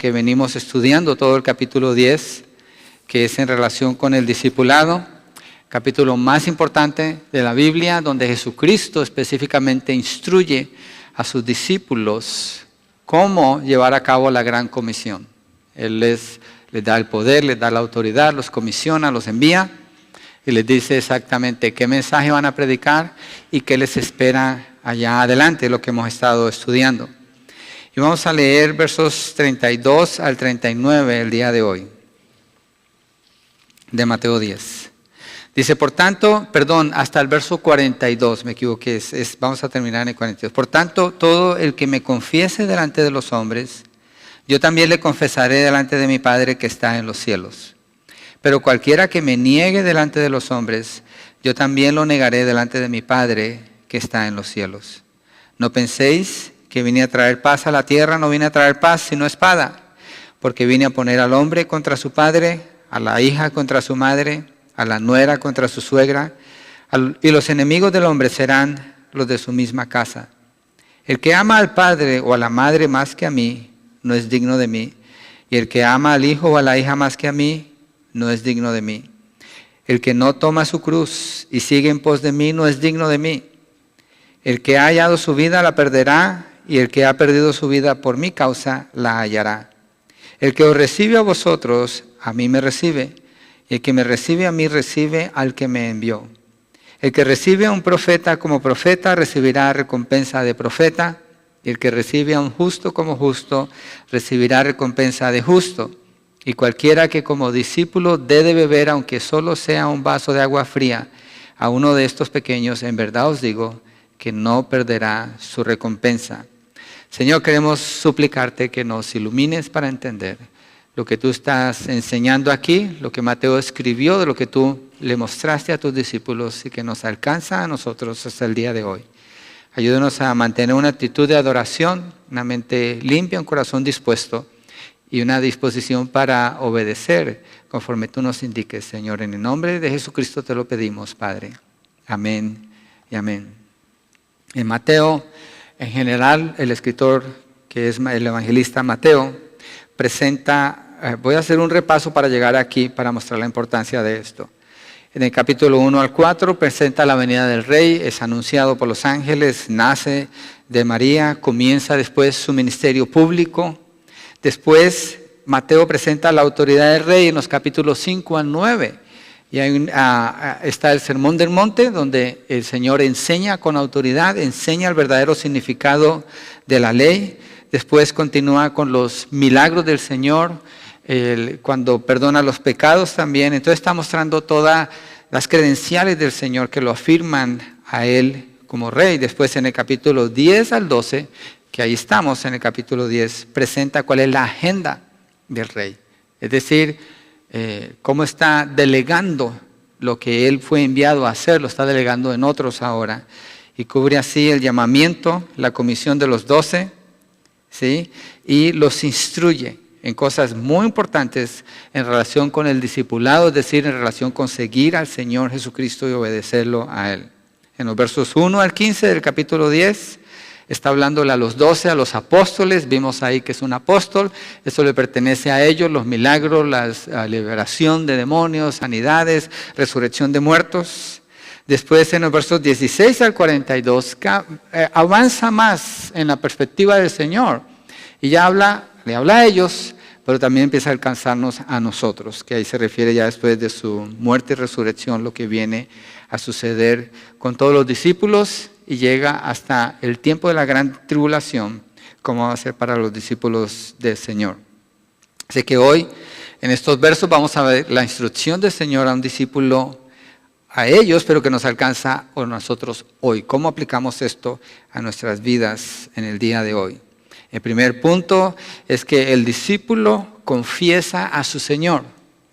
que venimos estudiando todo el capítulo 10, que es en relación con el discipulado, capítulo más importante de la Biblia, donde Jesucristo específicamente instruye a sus discípulos cómo llevar a cabo la gran comisión. Él les da el poder, les da la autoridad, los comisiona, los envía y les dice exactamente qué mensaje van a predicar y qué les espera allá adelante, lo que hemos estado estudiando. Y vamos a leer versos 32 al 39 el día de hoy, de Mateo 10. Dice, por tanto, hasta el verso 42, me equivoqué, vamos a terminar en el 42. Por tanto, todo el que me confiese delante de los hombres, yo también le confesaré delante de mi Padre que está en los cielos. Pero cualquiera que me niegue delante de los hombres, yo también lo negaré delante de mi Padre que está en los cielos. No penséis que vine a traer paz a la tierra, no vine a traer paz sino espada, porque vine a poner al hombre contra su padre, a la hija contra su madre, a la nuera contra su suegra, y los enemigos del hombre serán los de su misma casa. El que ama al padre o a la madre más que a mí, no es digno de mí, y el que ama al hijo o a la hija más que a mí, no es digno de mí. El que no toma su cruz y sigue en pos de mí, no es digno de mí. El que ha hallado su vida la perderá, y el que ha perdido su vida por mi causa la hallará. El que os recibe a vosotros, a mí me recibe, y el que me recibe a mí recibe al que me envió. El que recibe a un profeta como profeta recibirá recompensa de profeta, y el que recibe a un justo como justo recibirá recompensa de justo. Y cualquiera que como discípulo dé de beber, aunque solo sea un vaso de agua fría, a uno de estos pequeños, en verdad os digo, que no perderá su recompensa. Señor, queremos suplicarte que nos ilumines para entender lo que tú estás enseñando aquí, lo que Mateo escribió, de lo que tú le mostraste a tus discípulos y que nos alcanza a nosotros hasta el día de hoy. Ayúdanos a mantener una actitud de adoración, una mente limpia, un corazón dispuesto y una disposición para obedecer conforme tú nos indiques, Señor. En el nombre de Jesucristo te lo pedimos, Padre. Amén y amén. En Mateo, en general, el escritor, que es el evangelista Mateo, presenta, voy a hacer un repaso para llegar aquí, para mostrar la importancia de esto. En el capítulo 1 al 4 presenta la venida del rey, es anunciado por los ángeles, nace de María, comienza después su ministerio público. Después Mateo presenta la autoridad del rey en los capítulos 5 al 9. Y está el Sermón del Monte, donde el Señor enseña con autoridad, enseña el verdadero significado de la ley. Después continúa con los milagros del Señor, cuando perdona los pecados también. Entonces está mostrando todas las credenciales del Señor que lo afirman a Él como Rey. Después en el capítulo 10 al 12, que ahí estamos en el capítulo 10, presenta cuál es la agenda del Rey. Es decir, cómo está delegando lo que Él fue enviado a hacer, lo está delegando en otros ahora. Y cubre así el llamamiento, la comisión de los 12, ¿sí? Y los instruye en cosas muy importantes en relación con el discipulado, es decir, en relación con seguir al Señor Jesucristo y obedecerlo a Él. En los versos 1 al 15 del capítulo 10, está hablándole a los 12, a los apóstoles. Vimos ahí que es un apóstol. Eso le pertenece a ellos, los milagros, la liberación de demonios, sanidades, resurrección de muertos. Después en los versos 16 al 42, avanza más en la perspectiva del Señor. Y ya le habla a ellos, pero también empieza a alcanzarnos a nosotros, que ahí se refiere ya después de su muerte y resurrección, lo que viene a suceder con todos los discípulos. Y llega hasta el tiempo de la gran tribulación, como va a ser para los discípulos del Señor. Así que hoy, en estos versos, vamos a ver la instrucción del Señor a un discípulo, a ellos, pero que nos alcanza a nosotros hoy. ¿Cómo aplicamos esto a nuestras vidas en el día de hoy? El primer punto es que el discípulo confiesa a su Señor.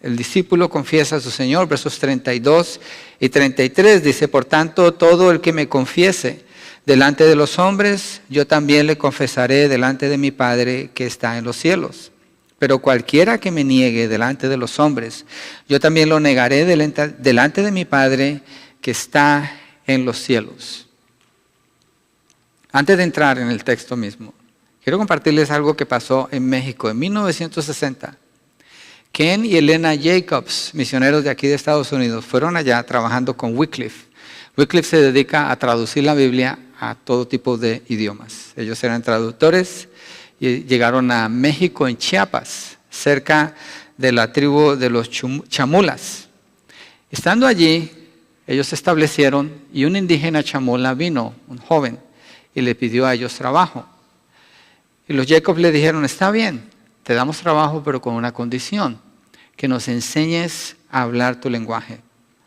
El discípulo confiesa a su Señor, versos 32 y 33, dice, por tanto, todo el que me confiese delante de los hombres, yo también le confesaré delante de mi Padre que está en los cielos. Pero cualquiera que me niegue delante de los hombres, yo también lo negaré delante de mi Padre que está en los cielos. Antes de entrar en el texto mismo, Quiero compartirles algo que pasó en México en 1960. Ken y Elena Jacobs, misioneros de aquí de Estados Unidos, fueron allá trabajando con Wycliffe. Wycliffe se dedica a traducir la Biblia a todo tipo de idiomas. Ellos eran traductores y llegaron a México, en Chiapas, cerca de la tribu de los chamulas. Estando allí, ellos se establecieron y un indígena chamula vino, un joven, y le pidió a ellos trabajo. Y los Jacobs le dijeron, está bien, te damos trabajo, pero con una condición, que nos enseñes a hablar tu lenguaje.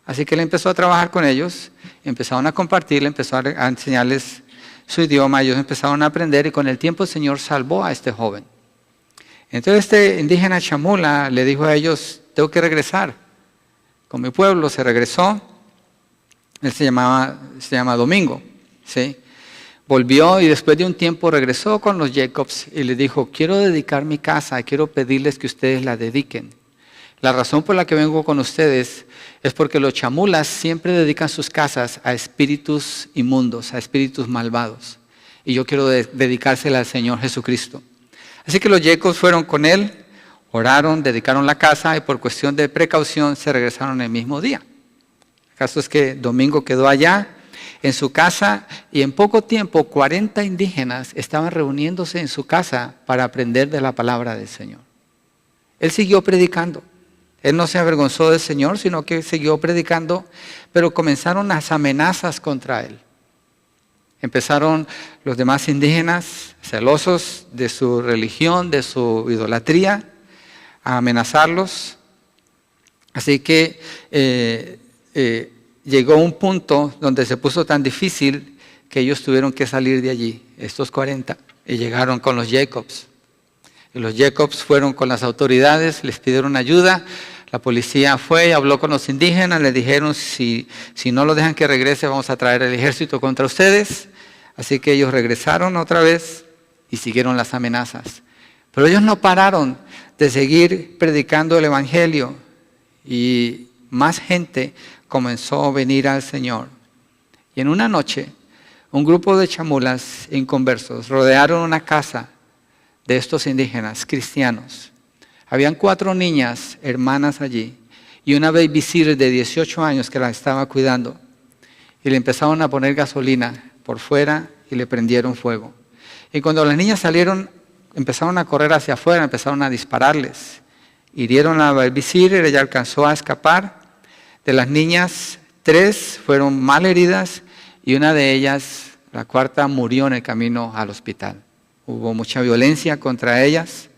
Así que él empezó a trabajar con ellos, empezaron a compartir, empezó a enseñarles su idioma, ellos empezaron a aprender y con el tiempo el Señor salvó a este joven. Entonces este indígena chamula le dijo a ellos, tengo que regresar con mi pueblo. Se regresó, él se llama Domingo, ¿sí? Volvió y después de un tiempo regresó con los Jacobs y les dijo, quiero dedicar mi casa, quiero pedirles que ustedes la dediquen. La razón por la que vengo con ustedes es porque los chamulas siempre dedican sus casas a espíritus inmundos, a espíritus malvados. Y yo quiero dedicársela al Señor Jesucristo. Así que los Jacobs fueron con él, oraron, dedicaron la casa y por cuestión de precaución se regresaron el mismo día. El caso es que Domingo quedó allá en su casa y en poco tiempo 40 indígenas estaban reuniéndose en su casa para aprender de la palabra del Señor. Él siguió predicando. Él no se avergonzó del Señor, sino que siguió predicando, pero comenzaron las amenazas contra él. Empezaron los demás indígenas, celosos de su religión, de su idolatría, a amenazarlos. Así que llegó un punto donde se puso tan difícil que ellos tuvieron que salir de allí, estos 40, y llegaron con los Jacobs. Y los Jacobs fueron con las autoridades, les pidieron ayuda. La policía fue y habló con los indígenas, les dijeron, si no lo dejan que regrese, vamos a traer el ejército contra ustedes. Así que ellos regresaron otra vez y siguieron las amenazas. Pero ellos no pararon de seguir predicando el Evangelio y más gente comenzó a venir al Señor. Y en una noche, un grupo de chamulas inconversos rodearon una casa de estos indígenas cristianos. Habían 4 niñas, hermanas allí, y una babysitter de 18 años que la estaba cuidando. Y le empezaron a poner gasolina por fuera y le prendieron fuego. Y cuando las niñas salieron, empezaron a correr hacia afuera, empezaron a dispararles. Hirieron a la babysitter, ella alcanzó a escapar. De las niñas, 3 fueron mal heridas y una de ellas, la 4ª, murió en el camino al hospital. Hubo mucha violencia contra ellas.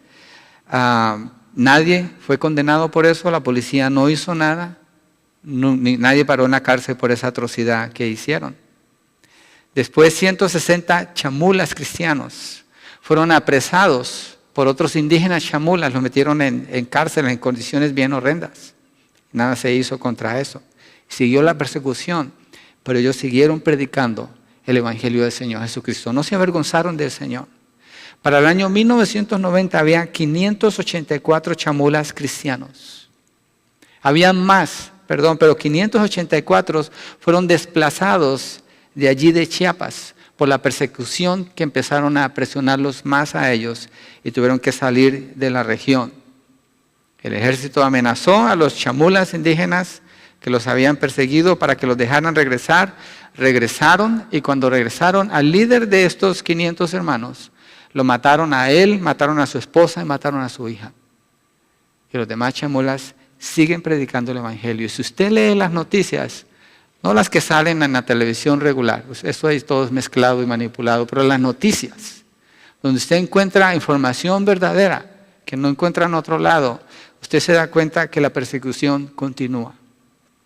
Nadie fue condenado por eso, la policía no hizo nada, nadie paró en la cárcel por esa atrocidad que hicieron. Después 160 chamulas cristianos fueron apresados por otros indígenas chamulas, los metieron en cárcel en condiciones bien horrendas. Nada se hizo contra eso. Siguió la persecución, pero ellos siguieron predicando el Evangelio del Señor Jesucristo. No se avergonzaron del Señor. Para el año 1990 había 584 chamulas cristianos. Había más, pero 584 fueron desplazados de allí de Chiapas por la persecución que empezaron a presionarlos más a ellos y tuvieron que salir de la región. El ejército amenazó a los chamulas indígenas que los habían perseguido para que los dejaran regresar. Regresaron y cuando regresaron al líder de estos 500 hermanos, lo mataron a él, mataron a su esposa y mataron a su hija. Y los demás chamulas siguen predicando el Evangelio. Y si usted lee las noticias, no las que salen en la televisión regular, pues eso ahí todo es mezclado y manipulado, pero las noticias, donde usted encuentra información verdadera que no encuentra en otro lado, usted se da cuenta que la persecución continúa.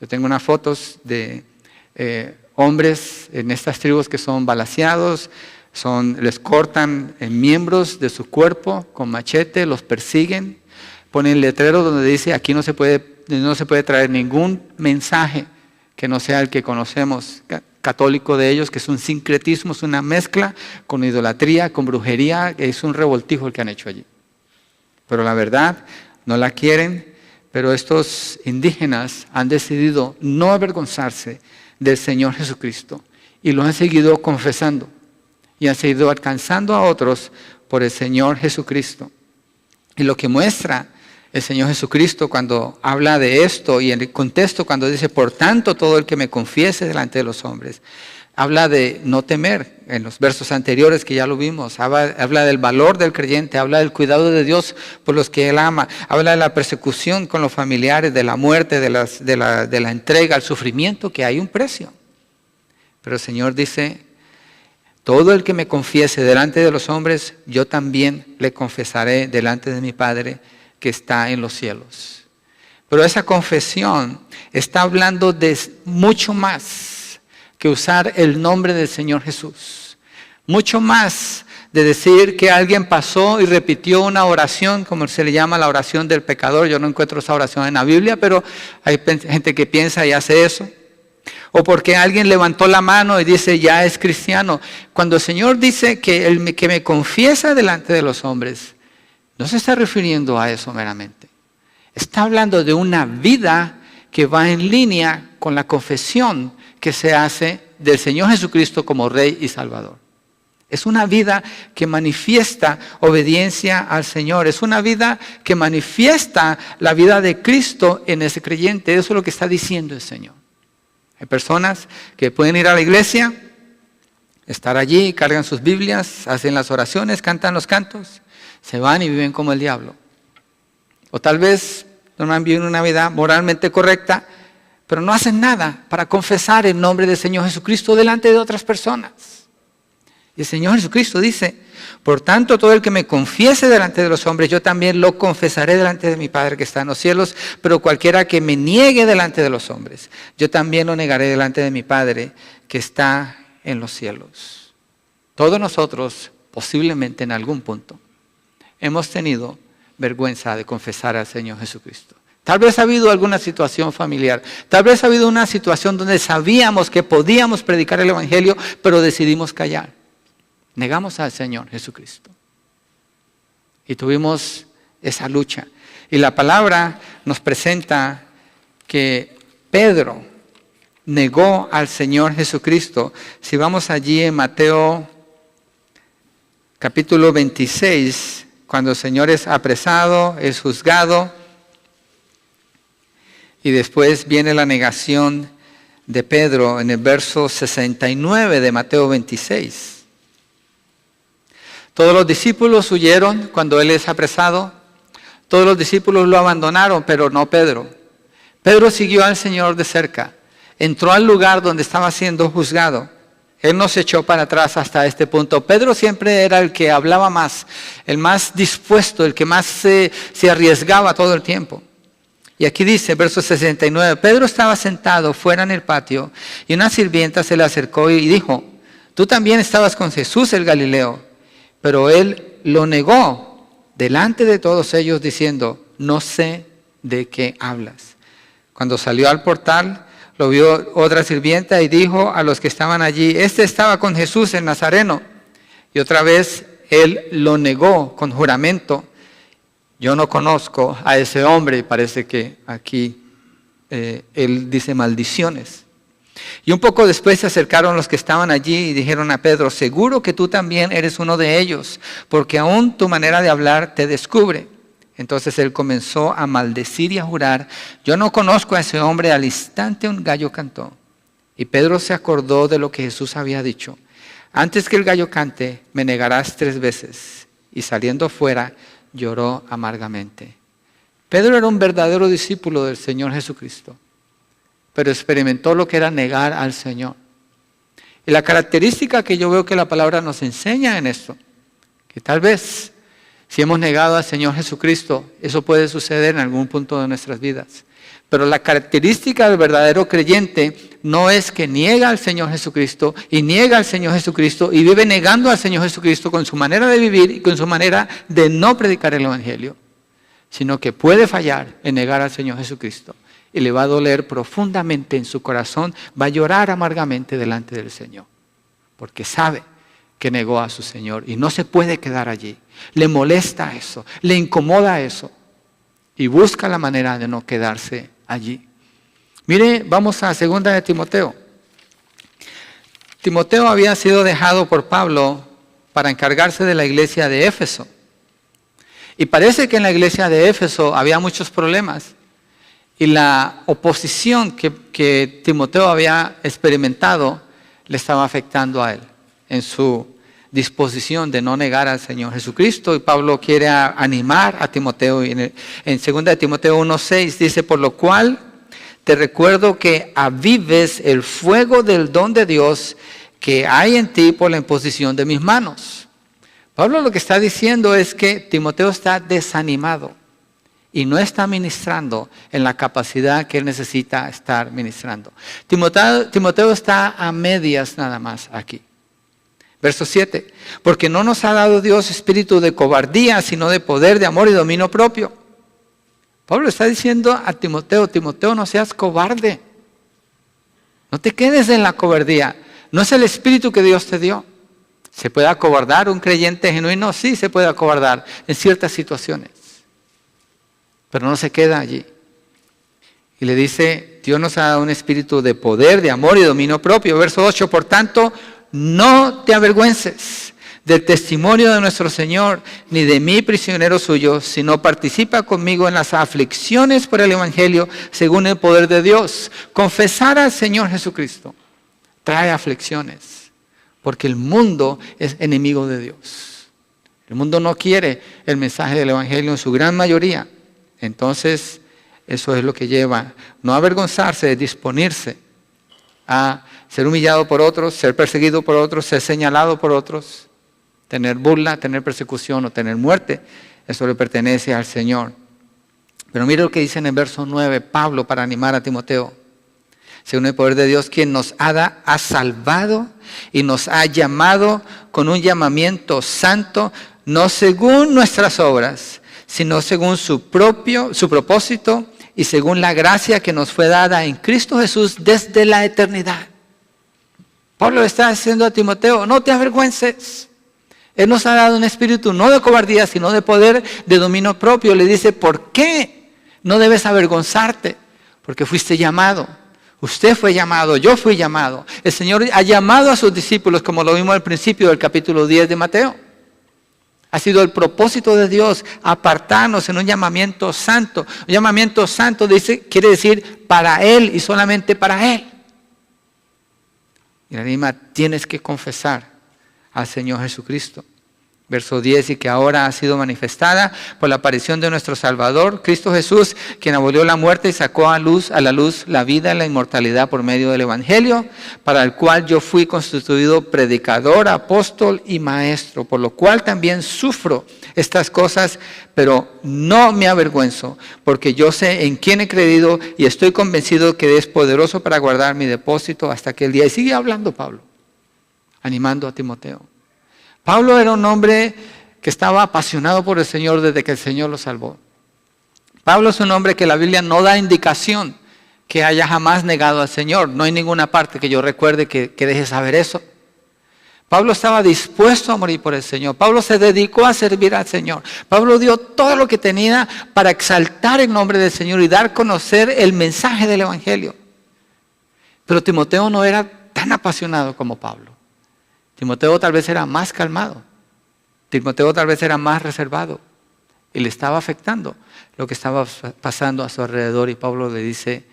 Yo tengo unas fotos de hombres en estas tribus que son balaceados, les cortan miembros de su cuerpo con machete, los persiguen, ponen letreros donde dice aquí no se puede traer ningún mensaje que no sea el que conocemos católico de ellos, que es un sincretismo, es una mezcla con idolatría, con brujería, es un revoltijo el que han hecho allí. Pero la verdad no la quieren, pero estos indígenas han decidido no avergonzarse del Señor Jesucristo y lo han seguido confesando. Y han seguido alcanzando a otros por el Señor Jesucristo. Y lo que muestra el Señor Jesucristo cuando habla de esto y en el contexto cuando dice, por tanto, todo el que me confiese delante de los hombres, habla de no temer en los versos anteriores que ya lo vimos, habla del valor del creyente, habla del cuidado de Dios por los que Él ama, habla de la persecución con los familiares, de la muerte, de la entrega, el sufrimiento, que hay un precio. Pero el Señor dice, todo el que me confiese delante de los hombres, yo también le confesaré delante de mi Padre que está en los cielos. Pero esa confesión está hablando de mucho más que usar el nombre del Señor Jesús. Mucho más de decir que alguien pasó y repitió una oración, como se le llama la oración del pecador. Yo no encuentro esa oración en la Biblia, pero hay gente que piensa y hace eso. O porque alguien levantó la mano y dice, ya es cristiano. Cuando el Señor dice que que me confiesa delante de los hombres, no se está refiriendo a eso meramente. Está hablando de una vida que va en línea con la confesión que se hace del Señor Jesucristo como Rey y Salvador. Es una vida que manifiesta obediencia al Señor. Es una vida que manifiesta la vida de Cristo en ese creyente. Eso es lo que está diciendo el Señor. Hay personas que pueden ir a la iglesia, estar allí, cargan sus Biblias, hacen las oraciones, cantan los cantos, se van y viven como el diablo. O tal vez no viven una vida moralmente correcta, pero no hacen nada para confesar el nombre del Señor Jesucristo delante de otras personas. Y el Señor Jesucristo dice, por tanto, todo el que me confiese delante de los hombres, yo también lo confesaré delante de mi Padre que está en los cielos, pero cualquiera que me niegue delante de los hombres, yo también lo negaré delante de mi Padre que está en los cielos. Todos nosotros, posiblemente en algún punto, hemos tenido vergüenza de confesar al Señor Jesucristo. Tal vez ha habido alguna situación familiar, tal vez ha habido una situación donde sabíamos que podíamos predicar el Evangelio, pero decidimos callar. Negamos al Señor Jesucristo. Y tuvimos esa lucha. Y la palabra nos presenta que Pedro negó al Señor Jesucristo. Si vamos allí en Mateo capítulo 26, cuando el Señor es apresado, es juzgado, y después viene la negación de Pedro en el verso 69 de Mateo 26. Todos los discípulos huyeron cuando Él es apresado. Todos los discípulos lo abandonaron, pero no Pedro. Pedro siguió al Señor de cerca. Entró al lugar donde estaba siendo juzgado. Él no se echó para atrás hasta este punto. Pedro siempre era el que hablaba más, el más dispuesto, el que más se arriesgaba todo el tiempo. Y aquí dice, verso 69, Pedro estaba sentado fuera en el patio y una sirvienta se le acercó y dijo, tú también estabas con Jesús el Galileo. Pero él lo negó delante de todos ellos diciendo, no sé de qué hablas. Cuando salió al portal, lo vio otra sirvienta y dijo a los que estaban allí, este estaba con Jesús el Nazareno. Y otra vez él lo negó con juramento. Yo no conozco a ese hombre. Y parece que aquí él dice maldiciones. Y un poco después se acercaron los que estaban allí y dijeron a Pedro, seguro que tú también eres uno de ellos, porque aún tu manera de hablar te descubre. Entonces él comenzó a maldecir y a jurar, yo no conozco a ese hombre. Al instante un gallo cantó. Y Pedro se acordó de lo que Jesús había dicho, antes que el gallo cante, me negarás 3 veces. Y saliendo fuera, lloró amargamente. Pedro era un verdadero discípulo del Señor Jesucristo, pero experimentó lo que era negar al Señor. Y la característica que yo veo que la palabra nos enseña en esto, que tal vez si hemos negado al Señor Jesucristo, eso puede suceder en algún punto de nuestras vidas. Pero la característica del verdadero creyente no es que niega al Señor Jesucristo y niega al Señor Jesucristo y vive negando al Señor Jesucristo con su manera de vivir y con su manera de no predicar el Evangelio, sino que puede fallar en negar al Señor Jesucristo. Y le va a doler profundamente en su corazón, va a llorar amargamente delante del Señor, porque sabe que negó a su Señor y no se puede quedar allí. Le molesta eso, le incomoda eso y busca la manera de no quedarse allí. Mire, vamos a 2 de Timoteo. Timoteo había sido dejado por Pablo para encargarse de la iglesia de Éfeso. Y parece que en la iglesia de Éfeso había muchos problemas. Y la oposición que Timoteo había experimentado le estaba afectando a él en su disposición de no negar al Señor Jesucristo. Y Pablo quiere animar a Timoteo. Y en 2 de Timoteo 1:6 dice, por lo cual te recuerdo que avives el fuego del don de Dios que hay en ti por la imposición de mis manos. Pablo lo que está diciendo es que Timoteo está desanimado y no está ministrando en la capacidad que él necesita estar ministrando. Timoteo está a medias nada más aquí. Verso 7, porque no nos ha dado Dios espíritu de cobardía, sino de poder, de amor y dominio propio. Pablo está diciendo a Timoteo, Timoteo, no seas cobarde. No te quedes en la cobardía. No es el espíritu que Dios te dio. ¿Se puede acobardar un creyente genuino? Sí, se puede acobardar en ciertas situaciones. Pero no se queda allí. Y le dice, Dios nos ha dado un espíritu de poder, de amor y dominio propio. Verso 8, por tanto, no te avergüences del testimonio de nuestro Señor, ni de mí prisionero suyo, sino participa conmigo en las aflicciones por el Evangelio, según el poder de Dios. Confesar al Señor Jesucristo trae aflicciones, porque el mundo es enemigo de Dios. El mundo no quiere el mensaje del Evangelio en su gran mayoría. Entonces, eso es lo que lleva, no avergonzarse, de disponerse a ser humillado por otros, ser perseguido por otros, ser señalado por otros, tener burla, tener persecución o tener muerte. Eso le pertenece al Señor. Pero mire lo que dice en el verso 9 Pablo para animar a Timoteo. Según el poder de Dios, quien nos ha salvado y nos ha llamado con un llamamiento santo, no según nuestras obras, sino según su propósito y según la gracia que nos fue dada en Cristo Jesús desde la eternidad. Pablo le está diciendo a Timoteo, no te avergüences. Él nos ha dado un espíritu no de cobardía, sino de poder, de dominio propio. Le dice, ¿por qué no debes avergonzarte? Porque fuiste llamado. Usted fue llamado, yo fui llamado. El Señor ha llamado a sus discípulos, como lo vimos al principio del capítulo 10 de Mateo. Ha sido el propósito de Dios apartarnos en un llamamiento santo. Un llamamiento santo quiere decir para Él y solamente para Él. Y la anima, tienes que confesar al Señor Jesucristo. Verso 10, y que ahora ha sido manifestada por la aparición de nuestro Salvador, Cristo Jesús, quien abolió la muerte y sacó a la luz la vida y la inmortalidad por medio del Evangelio, para el cual yo fui constituido predicador, apóstol y maestro, por lo cual también sufro estas cosas, pero no me avergüenzo, porque yo sé en quién he creído y estoy convencido que es poderoso para guardar mi depósito hasta aquel día. Y sigue hablando Pablo, animando a Timoteo. Pablo era un hombre que estaba apasionado por el Señor desde que el Señor lo salvó. Pablo es un hombre que la Biblia no da indicación que haya jamás negado al Señor. No hay ninguna parte que yo recuerde que deje saber eso. Pablo estaba dispuesto a morir por el Señor. Pablo se dedicó a servir al Señor. Pablo dio todo lo que tenía para exaltar el nombre del Señor y dar a conocer el mensaje del Evangelio. Pero Timoteo no era tan apasionado como Pablo. Timoteo tal vez era más calmado. Timoteo tal vez era más reservado. Y le estaba afectando lo que estaba pasando a su alrededor. Y Pablo le dice,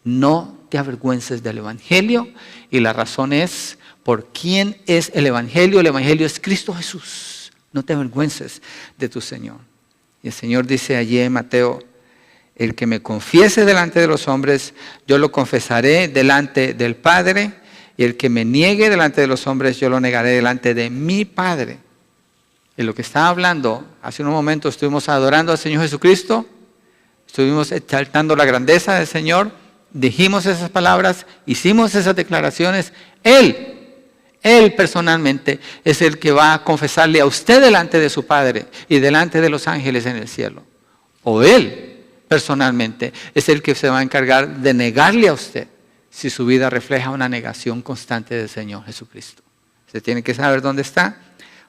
no te avergüences del Evangelio. Y la razón es, ¿por quién es el Evangelio? El Evangelio es Cristo Jesús. No te avergüences de tu Señor. Y el Señor dice allí en Mateo, el que me confiese delante de los hombres, yo lo confesaré delante del Padre. Y el que me niegue delante de los hombres, yo lo negaré delante de mi Padre. En lo que estaba hablando, hace unos momentos estuvimos adorando al Señor Jesucristo, estuvimos exaltando la grandeza del Señor, dijimos esas palabras, hicimos esas declaraciones. Él personalmente es el que va a confesarle a usted delante de su Padre y delante de los ángeles en el cielo. O Él personalmente es el que se va a encargar de negarle a usted, si su vida refleja una negación constante del Señor Jesucristo. Usted tiene que saber dónde está.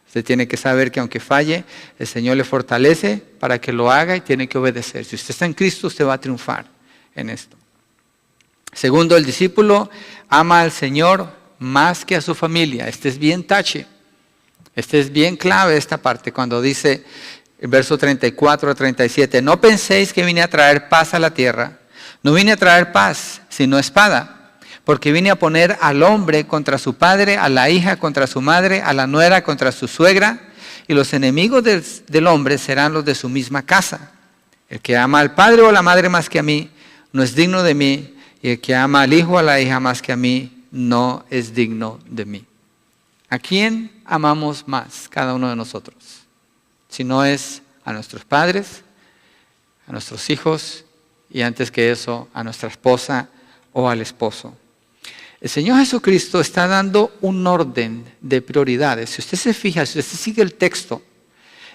Usted tiene que saber que aunque falle, el Señor le fortalece para que lo haga y tiene que obedecer. Si usted está en Cristo, usted va a triunfar en esto. Segundo, el discípulo ama al Señor más que a su familia. Este es bien tache. Este es bien clave esta parte cuando dice el verso 34 a 37, no penséis que vine a traer paz a la tierra. No vine a traer paz, sino espada, porque vine a poner al hombre contra su padre, a la hija contra su madre, a la nuera contra su suegra, y los enemigos del hombre serán los de su misma casa. El que ama al padre o a la madre más que a mí, no es digno de mí, y el que ama al hijo o a la hija más que a mí, no es digno de mí. ¿A quién amamos más cada uno de nosotros? Si no es a nuestros padres, a nuestros hijos y antes que eso a nuestra esposa o al esposo. El Señor Jesucristo está dando un orden de prioridades. Si usted se fija, si usted sigue el texto,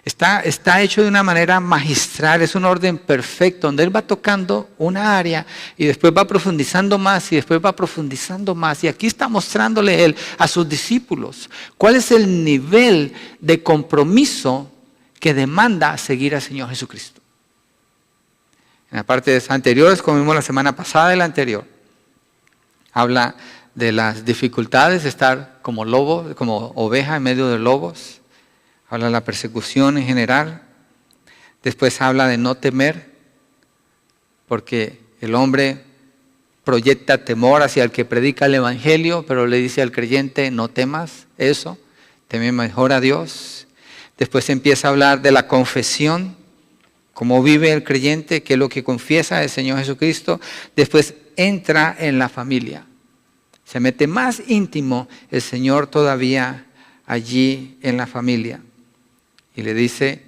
está hecho de una manera magistral, es un orden perfecto, donde Él va tocando una área y después va profundizando más y después va profundizando más. Y aquí está mostrándole Él a sus discípulos cuál es el nivel de compromiso que demanda seguir al Señor Jesucristo. En las partes anteriores, como vimos la semana pasada y la anterior, habla de las dificultades de estar como lobo, como oveja en medio de lobos. Habla de la persecución en general. Después habla de no temer, porque el hombre proyecta temor hacia el que predica el evangelio, pero le dice al creyente, no temas eso, teme mejor a Dios. Después empieza a hablar de la confesión, cómo vive el creyente, qué es lo que confiesa del Señor Jesucristo. Después entra en la familia. Se mete más íntimo el Señor todavía allí en la familia. Y le dice,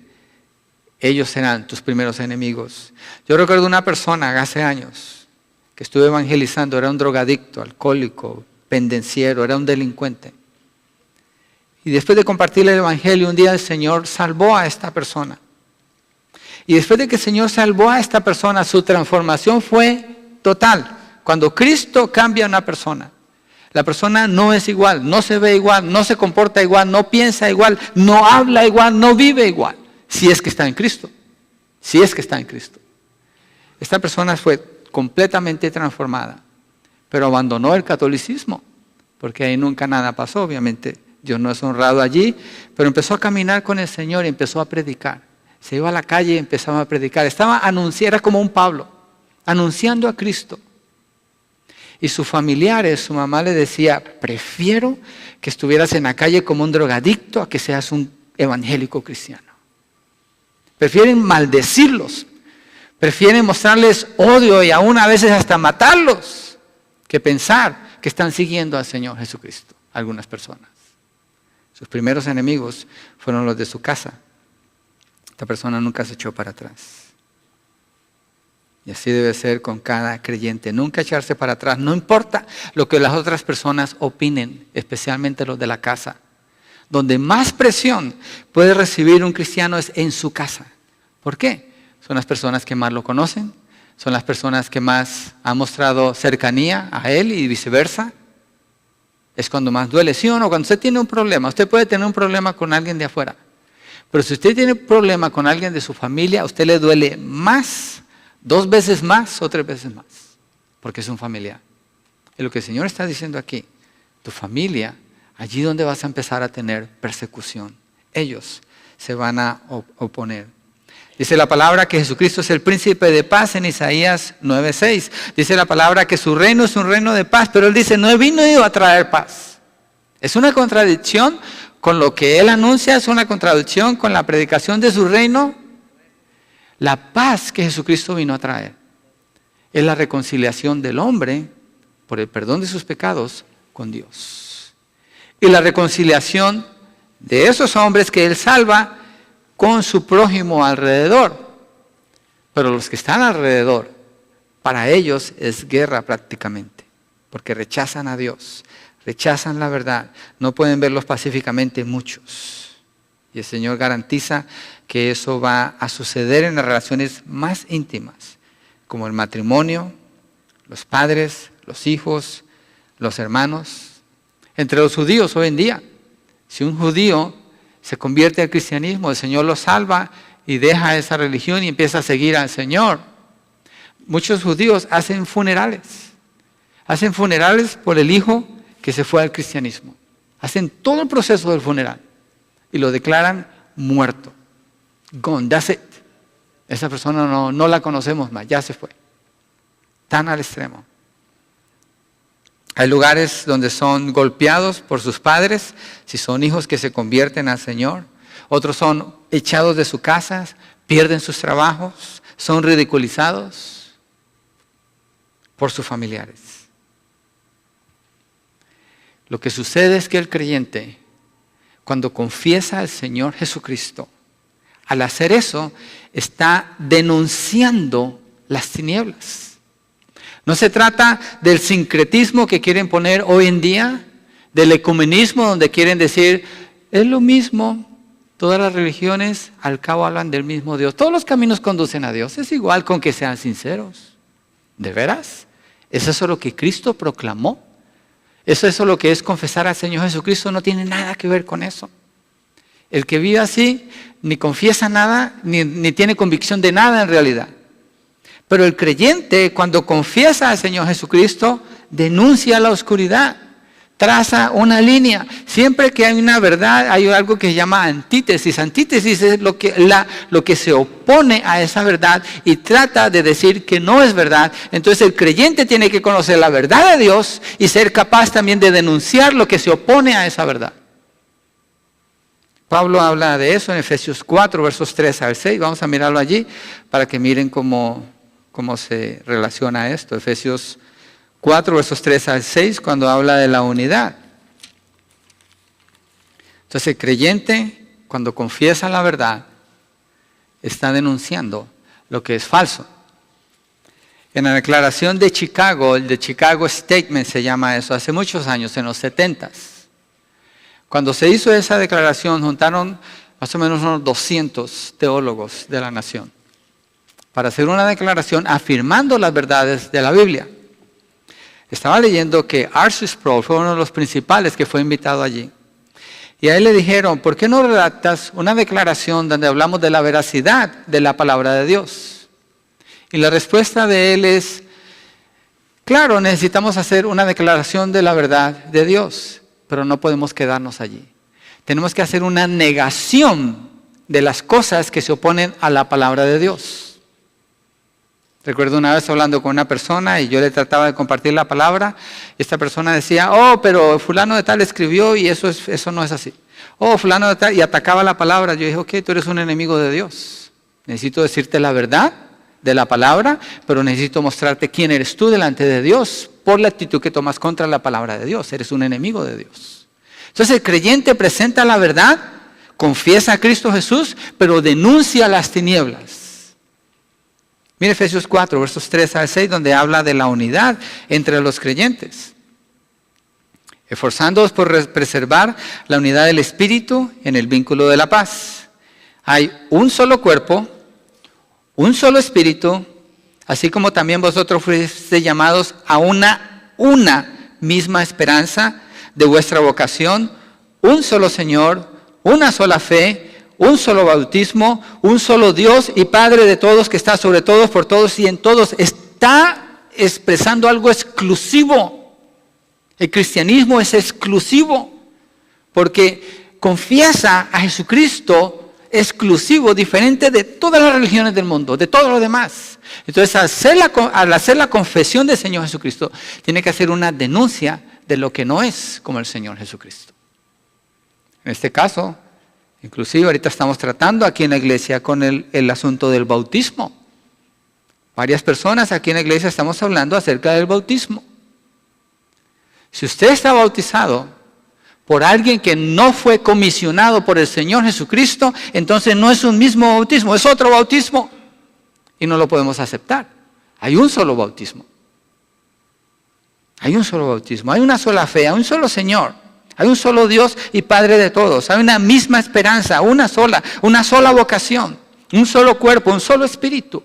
ellos serán tus primeros enemigos. Yo recuerdo una persona hace años que estuve evangelizando, era un drogadicto, alcohólico, pendenciero, era un delincuente. Y después de compartir el evangelio, un día el Señor salvó a esta persona. Y después de que el Señor salvó a esta persona, su transformación fue total. Cuando Cristo cambia a una persona, la persona no es igual, no se ve igual, no se comporta igual, no piensa igual, no habla igual, no vive igual. Si es que está en Cristo. Si es que está en Cristo. Esta persona fue completamente transformada, pero abandonó el catolicismo, porque ahí nunca nada pasó, obviamente. Dios no es honrado allí, pero empezó a caminar con el Señor y empezó a predicar. Se iba a la calle y empezaba a predicar. Estaba anunciando, era como un Pablo, anunciando a Cristo. Y sus familiares, su mamá le decía, prefiero que estuvieras en la calle como un drogadicto a que seas un evangélico cristiano. Prefieren maldecirlos, prefieren mostrarles odio y aún a veces hasta matarlos, que pensar que están siguiendo al Señor Jesucristo, algunas personas. Sus primeros enemigos fueron los de su casa. Esta persona nunca se echó para atrás. Y así debe ser con cada creyente. Nunca echarse para atrás. No importa lo que las otras personas opinen, especialmente los de la casa. Donde más presión puede recibir un cristiano es en su casa. ¿Por qué? Son las personas que más lo conocen. Son las personas que más han mostrado cercanía a él y viceversa. Es cuando más duele, ¿sí o no? Cuando usted tiene un problema, usted puede tener un problema con alguien de afuera. Pero si usted tiene un problema con alguien de su familia, a usted le duele más, 2 veces más o 3 veces más. Porque es un familiar. Es lo que el Señor está diciendo aquí. Tu familia, allí donde vas a empezar a tener persecución. Ellos se van a oponer. Dice la palabra que Jesucristo es el príncipe de paz en Isaías 9:6. Dice la palabra que su reino es un reino de paz, pero Él dice, no he venido a traer paz. Es una contradicción con lo que Él anuncia, es una contradicción con la predicación de su reino. La paz que Jesucristo vino a traer es la reconciliación del hombre por el perdón de sus pecados con Dios. Y la reconciliación de esos hombres que Él salva con su prójimo alrededor. Pero los que están alrededor, para ellos es guerra prácticamente, porque rechazan a Dios, rechazan la verdad, no pueden verlos pacíficamente muchos. Y el Señor garantiza que eso va a suceder en las relaciones más íntimas, como el matrimonio, los padres, los hijos, los hermanos. Entre los judíos hoy en día, si un judío se convierte al cristianismo, el Señor lo salva y deja esa religión y empieza a seguir al Señor. Muchos judíos hacen funerales por el hijo que se fue al cristianismo. Hacen todo el proceso del funeral. y lo declaran muerto. Gone, that's it. Esa persona no la conocemos más, ya se fue. Tan al extremo. Hay lugares donde son golpeados por sus padres, si son hijos que se convierten al Señor. Otros son echados de sus casas, pierden sus trabajos, son ridiculizados por sus familiares. Lo que sucede es que el creyente, cuando confiesa al Señor Jesucristo, al hacer eso, está denunciando las tinieblas. No se trata del sincretismo que quieren poner hoy en día, del ecumenismo donde quieren decir, es lo mismo, todas las religiones al cabo hablan del mismo Dios. Todos los caminos conducen a Dios, es igual con que sean sinceros. ¿De veras? ¿Es eso lo que Cristo proclamó? ¿Es eso lo que es confesar al Señor Jesucristo? No tiene nada que ver con eso. El que vive así ni confiesa nada, ni tiene convicción de nada en realidad. Pero el creyente, cuando confiesa al Señor Jesucristo, denuncia la oscuridad, traza una línea. Siempre que hay una verdad, hay algo que se llama antítesis. Antítesis es lo que se opone a esa verdad y trata de decir que no es verdad. Entonces el creyente tiene que conocer la verdad de Dios y ser capaz también de denunciar lo que se opone a esa verdad. Pablo habla de eso en Efesios 4, versos 3 al 6. Vamos a mirarlo allí para que miren cómo se relaciona esto. Efesios 4, versos 3 al 6, cuando habla de la unidad. Entonces el creyente, cuando confiesa la verdad, está denunciando lo que es falso. En la declaración de Chicago, el de Chicago Statement se llama eso, hace muchos años, en los 70s. Cuando se hizo esa declaración, juntaron más o menos unos 200 teólogos de la nación para hacer una declaración afirmando las verdades de la Biblia. Estaba leyendo que R.C. Sproul fue uno de los principales que fue invitado allí. Y a él le dijeron, ¿por qué no redactas una declaración donde hablamos de la veracidad de la palabra de Dios? Y la respuesta de él es, claro, necesitamos hacer una declaración de la verdad de Dios, pero no podemos quedarnos allí. Tenemos que hacer una negación de las cosas que se oponen a la palabra de Dios. Recuerdo una vez hablando con una persona y yo le trataba de compartir la palabra. Esta persona decía, oh, pero fulano de tal escribió y eso no es así. Oh, fulano de tal, y atacaba la palabra. Yo dije, ok, tú eres un enemigo de Dios. Necesito decirte la verdad de la palabra, pero necesito mostrarte quién eres tú delante de Dios por la actitud que tomas contra la palabra de Dios. Eres un enemigo de Dios. Entonces el creyente presenta la verdad, confiesa a Cristo Jesús, pero denuncia las tinieblas. Mire Efesios 4, versos 3 al 6, donde habla de la unidad entre los creyentes. Esforzándoos por preservar la unidad del Espíritu en el vínculo de la paz. Hay un solo cuerpo, un solo Espíritu, así como también vosotros fuisteis llamados a una misma esperanza de vuestra vocación, un solo Señor, una sola fe, un solo bautismo, un solo Dios y Padre de todos, que está sobre todos, por todos y en todos. Está expresando algo exclusivo. El cristianismo es exclusivo porque confiesa a Jesucristo exclusivo, diferente de todas las religiones del mundo, de todo lo demás. Entonces, al hacer la confesión del Señor Jesucristo, tiene que hacer una denuncia de lo que no es como el Señor Jesucristo. En este caso, inclusive ahorita estamos tratando aquí en la iglesia con el asunto del bautismo. Varias personas aquí en la iglesia estamos hablando acerca del bautismo. Si usted está bautizado por alguien que no fue comisionado por el Señor Jesucristo, entonces no es un mismo bautismo, es otro bautismo. Y no lo podemos aceptar. Hay un solo bautismo. Hay un solo bautismo, hay una sola fe, hay un solo Señor. Hay un solo Dios y Padre de todos. Hay una misma esperanza, una sola vocación, un solo cuerpo, un solo espíritu.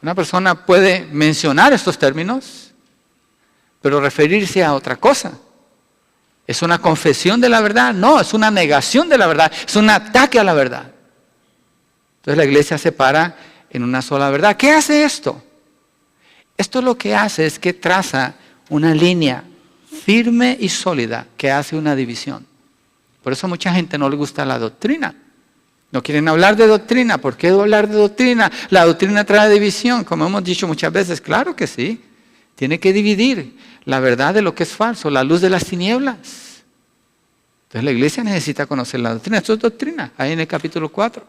Una persona puede mencionar estos términos, pero referirse a otra cosa. ¿Es una confesión de la verdad? No, es una negación de la verdad, es un ataque a la verdad. Entonces la iglesia se para en una sola verdad. ¿Qué hace esto? Esto lo que hace es que traza una línea firme y sólida que hace una división. Por eso a mucha gente no le gusta la doctrina. No quieren hablar de doctrina. ¿Por qué hablar de doctrina? La doctrina trae división, como hemos dicho muchas veces. Claro que sí. Tiene que dividir la verdad de lo que es falso, la luz de las tinieblas. Entonces la iglesia necesita conocer la doctrina. Esto es doctrina, ahí en el capítulo 4.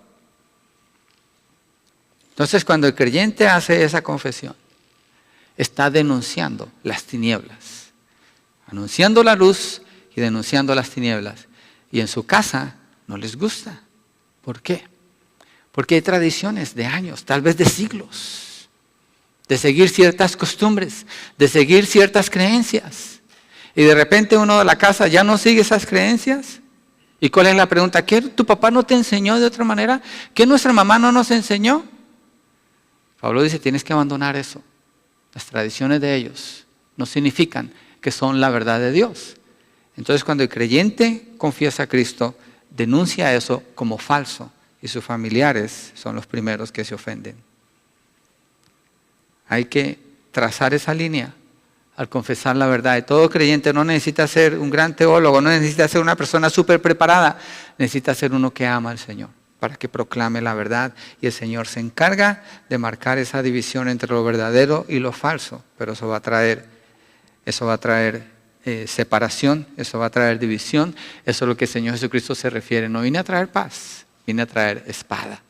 Entonces cuando el creyente hace esa confesión, está denunciando las tinieblas. Anunciando la luz y denunciando las tinieblas. Y en su casa no les gusta. ¿Por qué? Porque hay tradiciones de años, tal vez de siglos, de seguir ciertas costumbres, de seguir ciertas creencias. Y de repente uno de la casa ya no sigue esas creencias. ¿Y cuál es la pregunta? ¿Qué tu papá no te enseñó de otra manera? ¿Qué nuestra mamá no nos enseñó? Pablo dice, tienes que abandonar eso. Las tradiciones de ellos no significan que son la verdad de Dios. Entonces cuando el creyente confiesa a Cristo, denuncia eso como falso y sus familiares son los primeros que se ofenden. Hay que trazar esa línea al confesar la verdad. Y todo creyente no necesita ser un gran teólogo, no necesita ser una persona súper preparada, necesita ser uno que ama al Señor para que proclame la verdad. Y el Señor se encarga de marcar esa división entre lo verdadero y lo falso, pero eso va a traer separación, eso va a traer división. Eso es lo que el Señor Jesucristo se refiere. No vine a traer paz, vine a traer espada.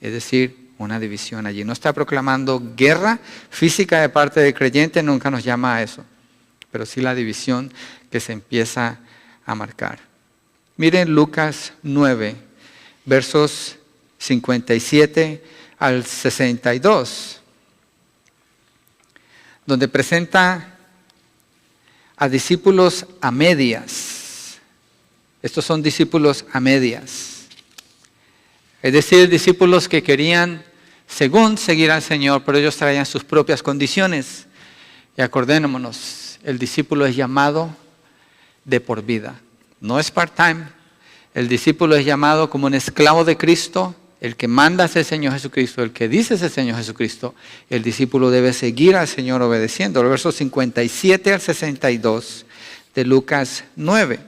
Es decir, una división allí. No está proclamando guerra física de parte del creyente, nunca nos llama a eso. Pero sí la división que se empieza a marcar. Miren Lucas 9, versos 57 al 62, donde presenta a discípulos a medias. Estos son discípulos a medias. Es decir, discípulos que querían, según seguir al Señor, pero ellos traían sus propias condiciones. Y acordémonos, el discípulo es llamado de por vida. No es part-time. El discípulo es llamado como un esclavo de Cristo. El que manda es el Señor Jesucristo, el que dice es el Señor Jesucristo. El discípulo debe seguir al Señor obedeciendo. Los versos 57 al 62 de Lucas 9.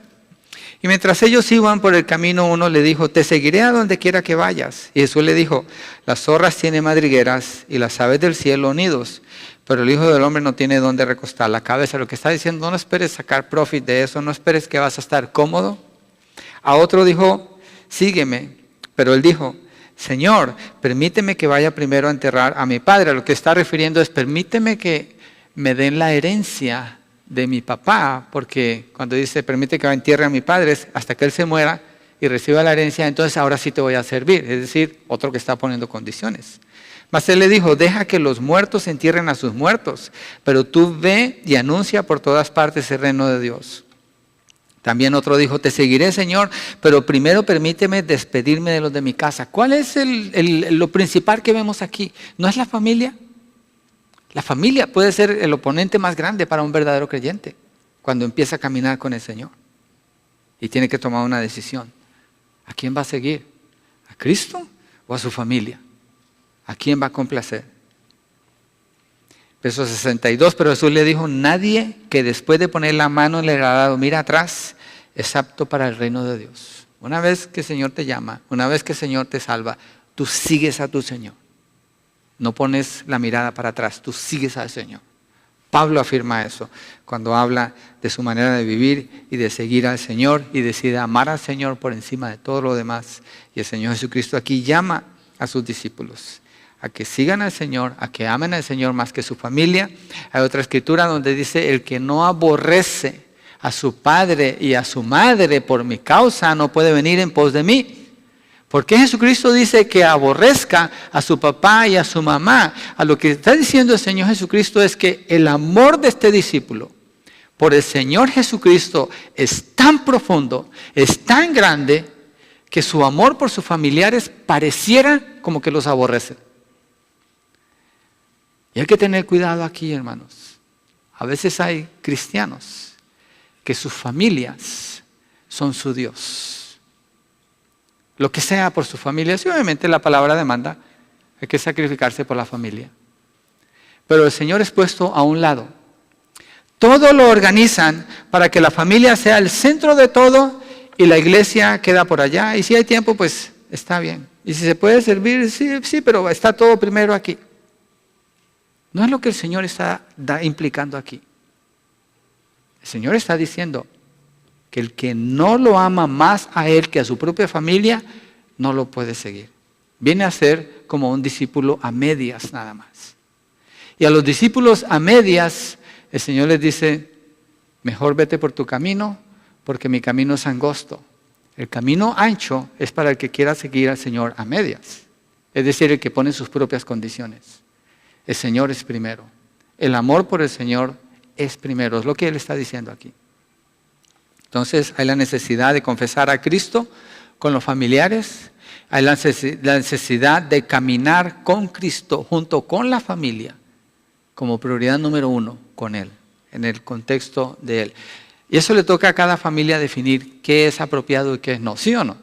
Y mientras ellos iban por el camino, uno le dijo, te seguiré a donde quiera que vayas. Y Jesús le dijo, las zorras tienen madrigueras y las aves del cielo nidos, pero el Hijo del Hombre no tiene dónde recostar la cabeza. Lo que está diciendo, no esperes sacar profit de eso, no esperes que vas a estar cómodo. A otro dijo, sígueme. Pero él dijo, Señor, permíteme que vaya primero a enterrar a mi padre. Lo que está refiriendo es, permíteme que me den la herencia de mi papá, porque cuando dice, permite que entierre a mi padre, es hasta que él se muera y reciba la herencia, entonces ahora sí te voy a servir. Es decir, otro que está poniendo condiciones. Mas él le dijo, deja que los muertos entierren a sus muertos, pero tú ve y anuncia por todas partes el reino de Dios. También otro dijo, te seguiré, Señor, pero primero permíteme despedirme de los de mi casa. ¿Cuál es lo principal que vemos aquí? ¿No es la familia? La familia puede ser el oponente más grande para un verdadero creyente cuando empieza a caminar con el Señor. Y tiene que tomar una decisión. ¿A quién va a seguir? ¿A Cristo o a su familia? ¿A quién va a complacer? Verso 62, pero Jesús le dijo, nadie que después de poner la mano en el arado mira atrás es apto para el reino de Dios. Una vez que el Señor te llama, una vez que el Señor te salva, tú sigues a tu Señor. No pones la mirada para atrás, tú sigues al Señor. Pablo afirma eso cuando habla de su manera de vivir y de seguir al Señor y decide amar al Señor por encima de todo lo demás. Y el Señor Jesucristo aquí llama a sus discípulos a que sigan al Señor, a que amen al Señor más que su familia. Hay otra escritura donde dice, el que no aborrece a su padre y a su madre por mi causa no puede venir en pos de mí. ¿Por qué Jesucristo dice que aborrezca a su papá y a su mamá? A lo que está diciendo el Señor Jesucristo es que el amor de este discípulo por el Señor Jesucristo es tan profundo, es tan grande, que su amor por sus familiares pareciera como que los aborrece. Y hay que tener cuidado aquí, hermanos. A veces hay cristianos que sus familias son su Dios. Lo que sea por su familia, sí, obviamente la palabra demanda, hay que sacrificarse por la familia. Pero el Señor es puesto a un lado. Todo lo organizan para que la familia sea el centro de todo y la iglesia queda por allá, y si hay tiempo, pues está bien. Y si se puede servir, sí, pero está todo primero aquí. No es lo que el Señor está implicando aquí. El Señor está diciendo que el que no lo ama más a Él que a su propia familia, no lo puede seguir. Viene a ser como un discípulo a medias nada más. Y a los discípulos a medias, el Señor les dice, mejor vete por tu camino, porque mi camino es angosto. El camino ancho es para el que quiera seguir al Señor a medias. Es decir, el que pone sus propias condiciones. El Señor es primero. El amor por el Señor es primero. Es lo que Él está diciendo aquí. Entonces hay la necesidad de confesar a Cristo con los familiares. Hay la necesidad de caminar con Cristo junto con la familia como prioridad número 1 con Él, en el contexto de Él. Y eso le toca a cada familia definir qué es apropiado y qué es no, ¿sí o no?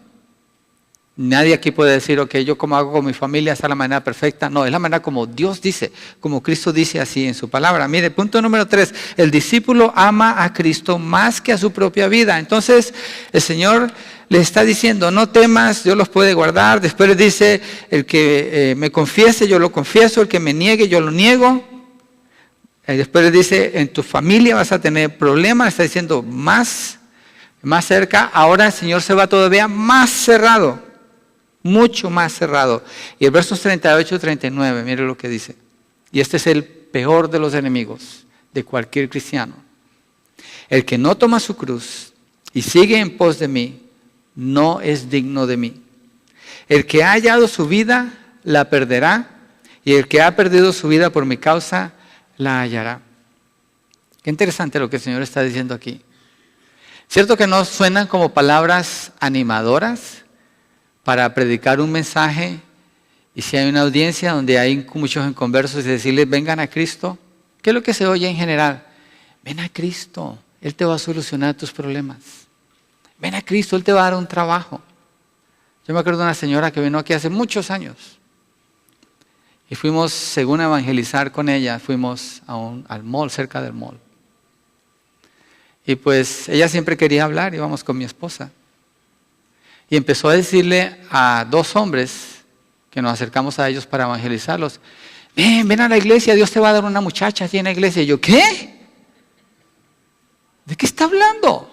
Nadie aquí puede decir, ok, yo como hago con mi familia, esa es la manera perfecta. No, es la manera como Dios dice, como Cristo dice así en su palabra. Mire, punto número 3, el discípulo ama a Cristo más que a su propia vida. Entonces, el Señor le está diciendo, no temas, Dios los puede guardar. Después le dice, el que me confiese, yo lo confieso, el que me niegue, yo lo niego. Y después le dice, en tu familia vas a tener problemas, está diciendo más cerca. Ahora el Señor se va todavía más cerrado, mucho más cerrado. Y el versos 38 y 39, mire lo que dice. Y este es el peor de los enemigos de cualquier cristiano. El que no toma su cruz y sigue en pos de mí, no es digno de mí. El que ha hallado su vida, la perderá. Y el que ha perdido su vida por mi causa, la hallará. Qué interesante lo que el Señor está diciendo aquí. ¿Cierto que no suenan como palabras animadoras para predicar un mensaje? Y si hay una audiencia donde hay muchos inconversos y decirles, vengan a Cristo, ¿qué es lo que se oye en general? Ven a Cristo, Él te va a solucionar tus problemas. Ven a Cristo, Él te va a dar un trabajo. Yo me acuerdo de una señora que vino aquí hace muchos años. Y fuimos, según evangelizar con ella, fuimos al mall, cerca del mall. Y pues ella siempre quería hablar, íbamos con mi esposa. Y empezó a decirle a 2 hombres, que nos acercamos a ellos para evangelizarlos, ven a la iglesia, Dios te va a dar una muchacha así en la iglesia. Y yo, ¿qué? ¿De qué está hablando?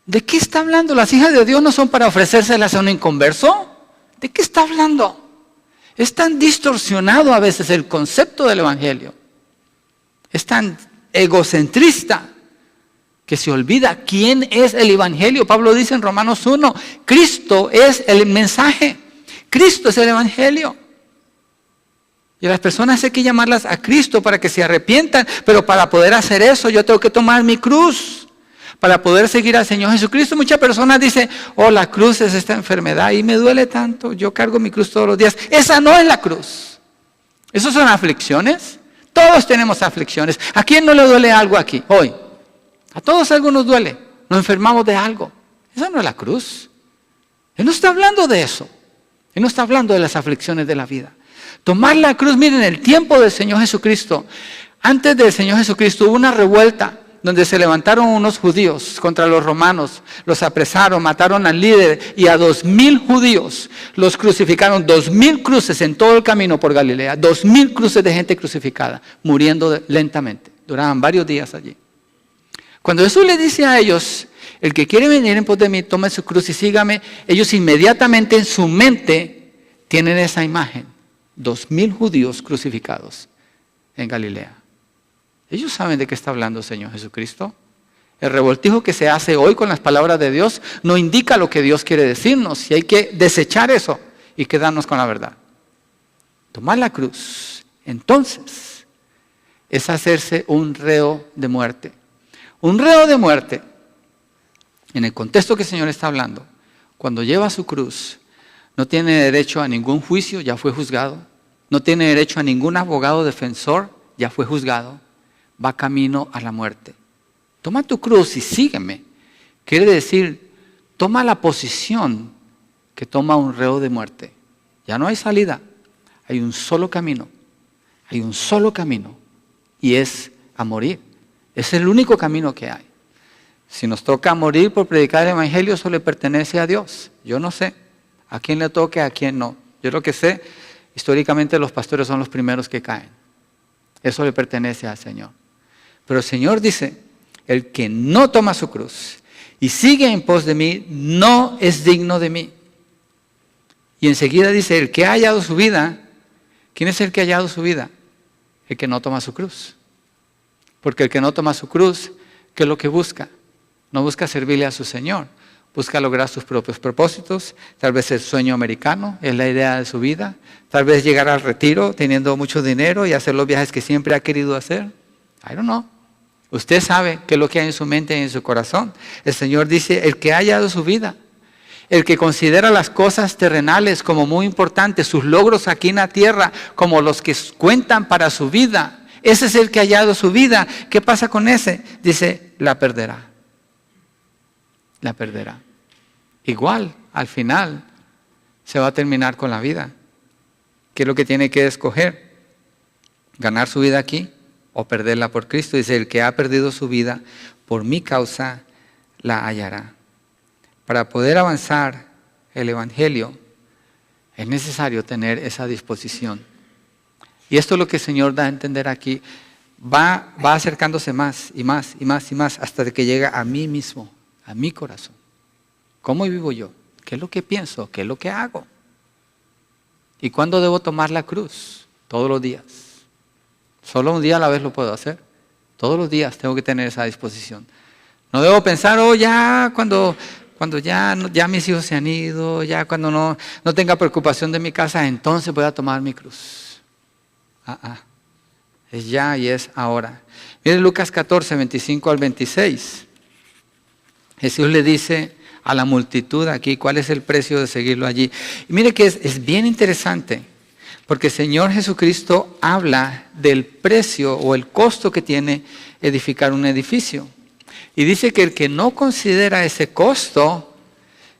¿De qué está hablando? ¿Las hijas de Dios no son para ofrecérselas a un inconverso? ¿De qué está hablando? Es tan distorsionado a veces el concepto del evangelio. Es tan egocentrista que se olvida quién es el evangelio. Pablo dice en Romanos 1, Cristo es el mensaje. Cristo es el evangelio. Y a las personas hay que llamarlas a Cristo para que se arrepientan. Pero para poder hacer eso yo tengo que tomar mi cruz. Para poder seguir al Señor Jesucristo. Muchas personas dicen, oh, la cruz es esta enfermedad y me duele tanto, yo cargo mi cruz todos los días. Esa no es la cruz. ¿Esas son aflicciones? Todos tenemos aflicciones. ¿A quién no le duele algo aquí, hoy? A todos algo nos duele. Nos enfermamos de algo. Esa no es la cruz. Él no está hablando de eso. Él no está hablando de las aflicciones de la vida. Tomar la cruz, miren, el tiempo del Señor Jesucristo. Antes del Señor Jesucristo hubo una revuelta donde se levantaron unos judíos contra los romanos, los apresaron, mataron al líder y a 2,000 judíos los crucificaron, 2,000 cruces en todo el camino por Galilea, 2,000 cruces de gente crucificada, muriendo lentamente, duraban varios días allí. Cuando Jesús le dice a ellos, el que quiere venir en pos de mí, tome su cruz y sígame, ellos inmediatamente en su mente tienen esa imagen, 2,000 judíos crucificados en Galilea. Ellos saben de qué está hablando el Señor Jesucristo. El revoltijo que se hace hoy con las palabras de Dios no indica lo que Dios quiere decirnos. Y hay que desechar eso y quedarnos con la verdad. Tomar la cruz, entonces, es hacerse un reo de muerte. Un reo de muerte, en el contexto que el Señor está hablando, cuando lleva su cruz, no tiene derecho a ningún juicio, ya fue juzgado. No tiene derecho a ningún abogado defensor, ya fue juzgado. Va camino a la muerte. Toma tu cruz y sígueme. Quiere decir, toma la posición que toma un reo de muerte. Ya no hay salida. Hay un solo camino. Hay un solo camino. Y es a morir. Es el único camino que hay. Si nos toca morir por predicar el Evangelio, eso le pertenece a Dios. Yo no sé a quién le toque, a quién no. Yo lo que sé, históricamente los pastores son los primeros que caen. Eso le pertenece al Señor. Pero el Señor dice, el que no toma su cruz y sigue en pos de mí, no es digno de mí. Y enseguida dice, el que ha hallado su vida, ¿quién es el que ha hallado su vida? El que no toma su cruz. Porque el que no toma su cruz, ¿qué es lo que busca? No busca servirle a su Señor, busca lograr sus propios propósitos, tal vez el sueño americano es la idea de su vida, tal vez llegar al retiro teniendo mucho dinero y hacer los viajes que siempre ha querido hacer. I don't know. Usted sabe qué es lo que hay en su mente y en su corazón. El Señor dice, el que ha hallado su vida, el que considera las cosas terrenales como muy importantes, sus logros aquí en la tierra como los que cuentan para su vida, ese es el que ha hallado su vida. ¿Qué pasa con ese? Dice, la perderá. La perderá. Igual, al final, se va a terminar con la vida. ¿Qué es lo que tiene que escoger? ¿Ganar su vida aquí o perderla por Cristo? Dice, el que ha perdido su vida por mi causa, la hallará. Para poder avanzar el Evangelio, es necesario tener esa disposición. Y esto es lo que el Señor da a entender aquí. Va acercándose más y más y más y más hasta que llega a mí mismo, a mi corazón. ¿Cómo vivo yo? ¿Qué es lo que pienso? ¿Qué es lo que hago? ¿Y cuándo debo tomar la cruz? Todos los días. Solo un día a la vez lo puedo hacer. Todos los días tengo que tener esa disposición. No debo pensar, ya cuando ya mis hijos se han ido, ya cuando no tenga preocupación de mi casa, entonces voy a tomar mi cruz. Es ya y es ahora. Mire Lucas 14, 25 al 26. Jesús le dice a la multitud aquí cuál es el precio de seguirlo allí. Y mire que es bien interesante, porque el Señor Jesucristo habla del precio o el costo que tiene edificar un edificio. Y dice que el que no considera ese costo,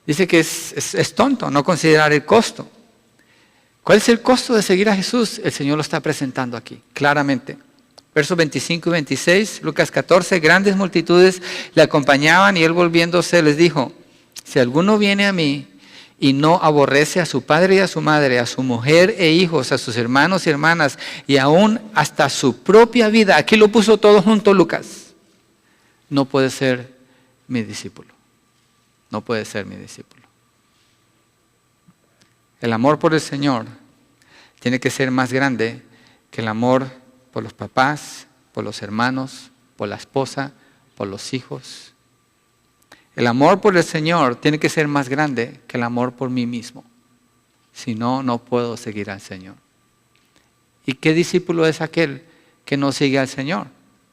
dice que es tonto no considerar el costo. ¿Cuál es el costo de seguir a Jesús? El Señor lo está presentando aquí, claramente. Versos 25 y 26, Lucas 14, grandes multitudes le acompañaban y él volviéndose les dijo, si alguno viene a mí y no aborrece a su padre y a su madre, a su mujer e hijos, a sus hermanos y hermanas y aún hasta su propia vida, aquí lo puso todo junto Lucas, no puede ser mi discípulo. No puede ser mi discípulo. El amor por el Señor tiene que ser más grande que el amor por los papás, por los hermanos, por la esposa, por los hijos. El amor por el Señor tiene que ser más grande que el amor por mí mismo. Si no, no puedo seguir al Señor. ¿Y qué discípulo es aquel que no sigue al Señor?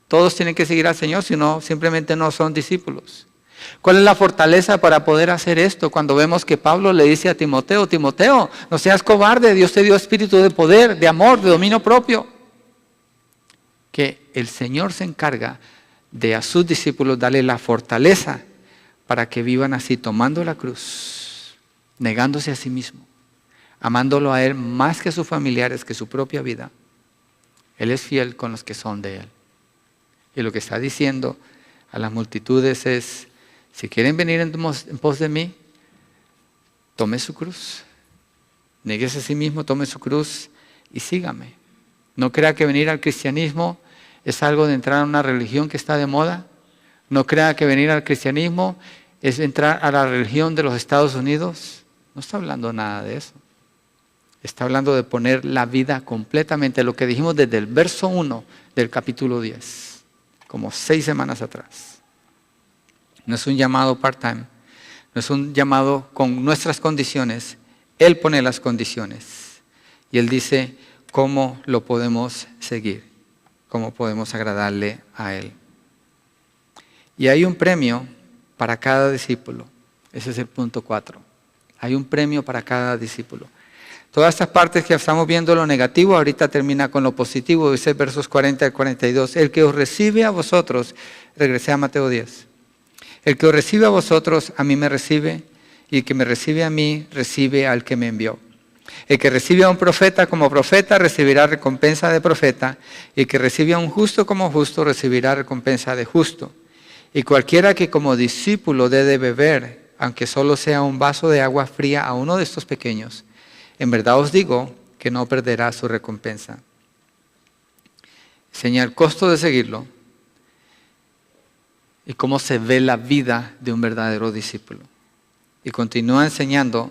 Todos tienen que seguir al Señor, si no, simplemente no son discípulos. ¿Cuál es la fortaleza para poder hacer esto? Cuando vemos que Pablo le dice a Timoteo, Timoteo, no seas cobarde, Dios te dio espíritu de poder, de amor, de dominio propio. Que el Señor se encarga de a sus discípulos darle la fortaleza para que vivan así, tomando la cruz, negándose a sí mismo, amándolo a Él más que a sus familiares, que su propia vida. Él es fiel con los que son de Él. Y lo que está diciendo a las multitudes es, si quieren venir en pos de mí, tome su cruz. Néguese a sí mismo, tome su cruz y sígame. No crea que venir al cristianismo es algo de entrar a una religión que está de moda. No crea que venir al cristianismo es entrar a la religión de los Estados Unidos. No está hablando nada de eso. Está hablando de poner la vida completamente, lo que dijimos desde el verso 1 del capítulo 10, como 6 semanas atrás. No es un llamado part-time, no es un llamado con nuestras condiciones. Él pone las condiciones. Y Él dice cómo lo podemos seguir, cómo podemos agradarle a Él. Y hay un premio para cada discípulo. Ese es el punto 4. Hay un premio para cada discípulo. Todas estas partes que estamos viendo lo negativo, ahorita termina con lo positivo, dice versos 40 al 42. El que os recibe a vosotros, regresé a Mateo 10. El que os recibe a vosotros, a mí me recibe, y el que me recibe a mí, recibe al que me envió. El que recibe a un profeta como profeta, recibirá recompensa de profeta, y el que recibe a un justo como justo, recibirá recompensa de justo. Y cualquiera que como discípulo dé de beber, aunque solo sea un vaso de agua fría a uno de estos pequeños, en verdad os digo que no perderá su recompensa. Enseña el costo de seguirlo y cómo se ve la vida de un verdadero discípulo. Y continúa enseñando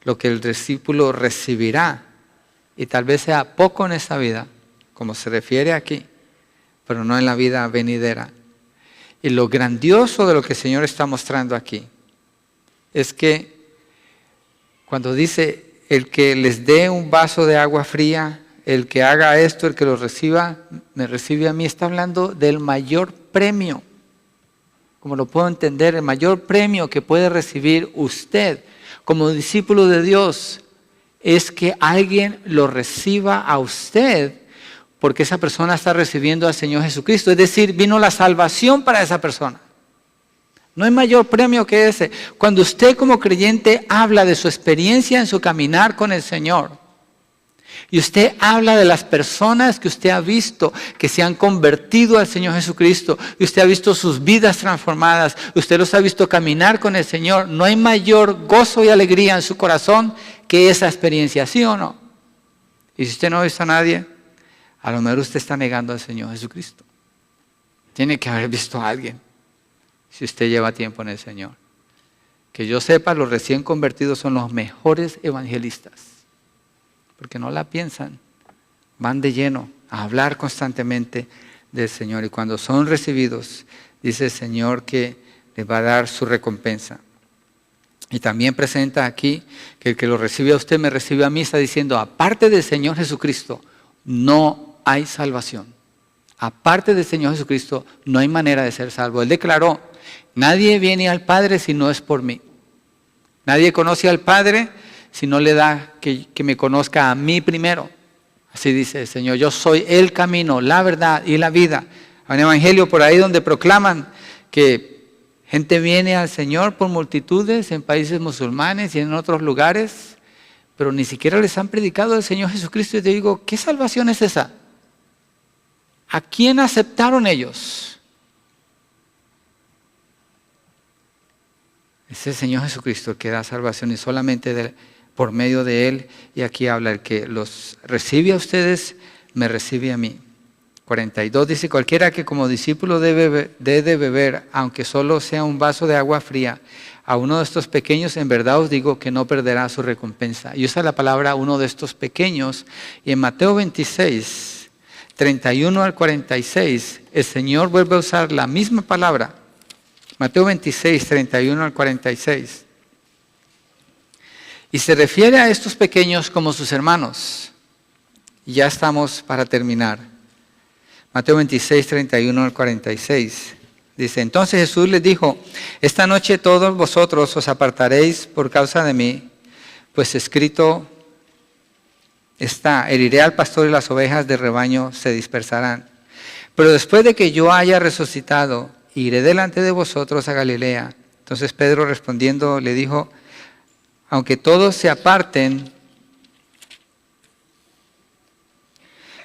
lo que el discípulo recibirá, y tal vez sea poco en esta vida, como se refiere aquí, pero no en la vida venidera. Y lo grandioso de lo que el Señor está mostrando aquí es que cuando dice el que les dé un vaso de agua fría, el que haga esto, el que lo reciba, me recibe a mí, está hablando del mayor premio. Como lo puedo entender, el mayor premio que puede recibir usted como discípulo de Dios es que alguien lo reciba a usted, porque esa persona está recibiendo al Señor Jesucristo. Es decir, vino la salvación para esa persona. No hay mayor premio que ese. Cuando usted como creyente habla de su experiencia en su caminar con el Señor, y usted habla de las personas que usted ha visto que se han convertido al Señor Jesucristo, y usted ha visto sus vidas transformadas, usted los ha visto caminar con el Señor, no hay mayor gozo y alegría en su corazón que esa experiencia, ¿sí o no? Y si usted no ha visto a nadie, a lo mejor usted está negando al Señor Jesucristo. Tiene que haber visto a alguien, si usted lleva tiempo en el Señor. Que yo sepa, los recién convertidos son los mejores evangelistas, porque no la piensan, van de lleno a hablar constantemente del Señor. Y cuando son recibidos, dice el Señor que les va a dar su recompensa. Y también presenta aquí que el que lo recibe a usted me recibe a mí, está diciendo, aparte del Señor Jesucristo, no hay salvación. Aparte del Señor Jesucristo, no hay manera de ser salvo. Él declaró, nadie viene al Padre si no es por mí. Nadie conoce al Padre si no le da que me conozca a mí primero. Así dice el Señor, yo soy el camino, la verdad y la vida. Hay un evangelio por ahí donde proclaman que gente viene al Señor por multitudes en países musulmanes y en otros lugares, pero ni siquiera les han predicado al Señor Jesucristo. Y te digo, ¿qué salvación es esa? ¿A quién aceptaron ellos? Es el Señor Jesucristo el que da salvación, y solamente por medio de Él. Y aquí habla, el que los recibe a ustedes, me recibe a mí. 42 dice, cualquiera que como discípulo debe de beber, aunque solo sea un vaso de agua fría, a uno de estos pequeños, en verdad os digo que no perderá su recompensa. Y usa la palabra uno de estos pequeños. Y en Mateo 26, 31 al 46, el Señor vuelve a usar la misma palabra. Mateo 26, 31 al 46. Y se refiere a estos pequeños como sus hermanos. Y ya estamos para terminar. Mateo 26, 31 al 46. Dice, entonces Jesús les dijo, esta noche todos vosotros os apartaréis por causa de mí, pues escrito está, heriré al pastor y las ovejas del rebaño se dispersarán. Pero después de que yo haya resucitado, iré delante de vosotros a Galilea. Entonces Pedro respondiendo le dijo, aunque todos se aparten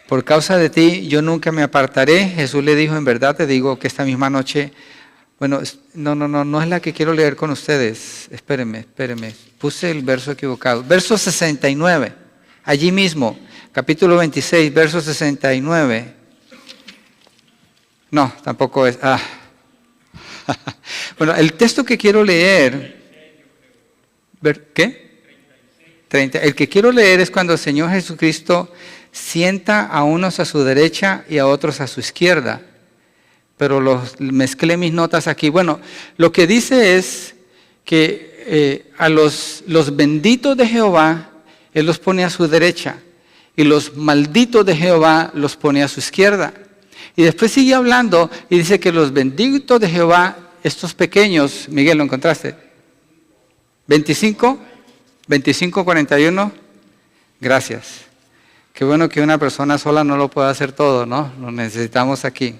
por causa de ti, yo nunca me apartaré. Jesús le dijo, en verdad te digo que esta misma noche, bueno, no es la que quiero leer con ustedes. Espérenme, puse el verso equivocado. Verso 69, allí mismo, capítulo 26, verso 69. No, tampoco es. Bueno, el texto que quiero leer, ¿qué? 30. El que quiero leer es cuando el Señor Jesucristo sienta a unos a su derecha y a otros a su izquierda. Pero mezclé mis notas aquí. Bueno, lo que dice es que a los benditos de Jehová, Él los pone a su derecha, y los malditos de Jehová los pone a su izquierda. Y después sigue hablando y dice que los benditos de Jehová, estos pequeños, Miguel, ¿lo encontraste? 25, 41. Gracias. Qué bueno que una persona sola no lo pueda hacer todo, ¿no? Lo necesitamos aquí.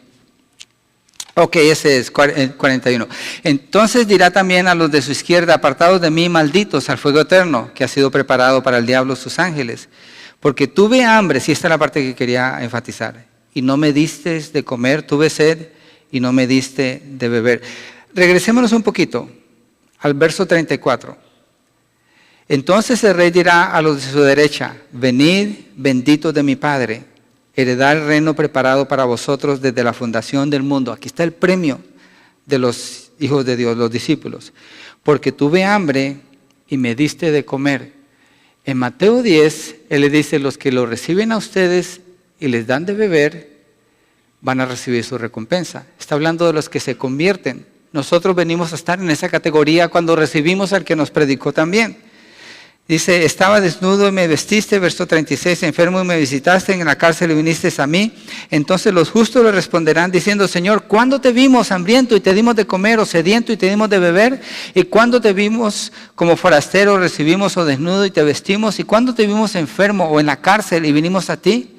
Ok, ese es 41. Entonces dirá también a los de su izquierda, apartados de mí, malditos, al fuego eterno, que ha sido preparado para el diablo y sus ángeles. Porque tuve hambre, sí, esta es la parte que quería enfatizar, y no me distes de comer, tuve sed, y no me diste de beber. Regresémonos un poquito al verso 34. Entonces el rey dirá a los de su derecha, venid, benditos de mi Padre, heredad el reino preparado para vosotros desde la fundación del mundo. Aquí está el premio de los hijos de Dios, los discípulos. Porque tuve hambre y me diste de comer. En Mateo 10, Él le dice, los que lo reciben a ustedes y les dan de beber, van a recibir su recompensa. Está hablando de los que se convierten. Nosotros venimos a estar en esa categoría cuando recibimos al que nos predicó también. Dice, estaba desnudo y me vestiste, verso 36, enfermo y me visitaste, en la cárcel y viniste a mí. Entonces los justos le responderán diciendo, Señor, ¿cuándo te vimos hambriento y te dimos de comer, o sediento y te dimos de beber? ¿Y cuándo te vimos como forastero, recibimos, o desnudo y te vestimos? ¿Y cuándo te vimos enfermo o en la cárcel y vinimos a ti?